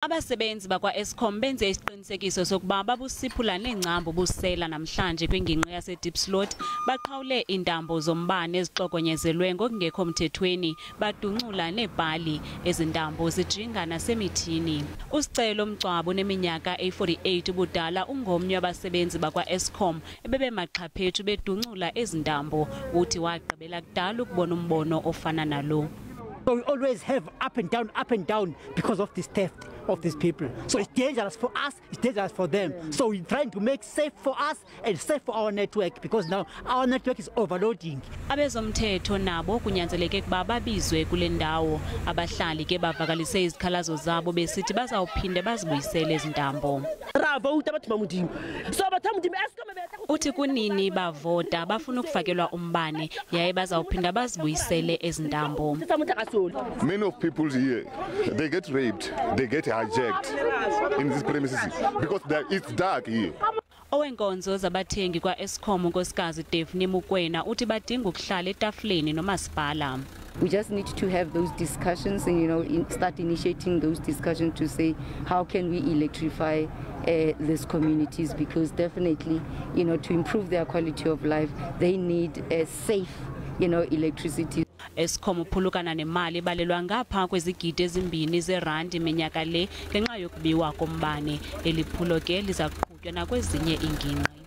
Abasebenzi bakwaEskom benze isiqinisekiso sokuba babusiphula neengcambu busela namhlanje kwingingqi yaseDiepsloot baqhawule iintambo zombane ezixokozelelwe ngokungekho mthethweni baduncula neebhali ezintambo zijinga nasemithini. Usicelo Mcwabo neminyaka eyi-48 ubudala ungomnye wabasebenzi bakwaEskom ebebemaxhaphethu beduncula ezintambo uthi wagqibela kudala ukubona umbono ofana nalo. So we always have up and down because of this theft of these people. So it's dangerous for us, it's dangerous for them. So we're trying to make safe for us and safe for our network because now our network is overloading. Abezomthetho nabo kunyanzeleke kuba babizwe kule ndawo. Abahlali ke bavakalise izikhalazo zabo besithi bazawuphinde bazibuyisele izintambo. Uthi kunini bavota bafuna ukufakelwa umbane yaye bazawuphinda bazibuyisele ezintambo. Many of people here, they get raped, they get hijacked in these premises because it's dark here. Owenkonzo zabathengi kwaEskom unkosikazi Daphne Mukwena uthi badinga ukuhlala etafuleni nomasipala. We just need to have those discussions and start initiating those discussions to say how can we electrify these communities, because definitely to improve their quality of life they need a safe electricity. Eskom uphulukana nemali balelwa ngapha kwezigidi ezimbini zerandi minyaka le ngenxa yokubiwa kombane. Eliphulo ke liza kuqhutywa nakwezinye ingingqi.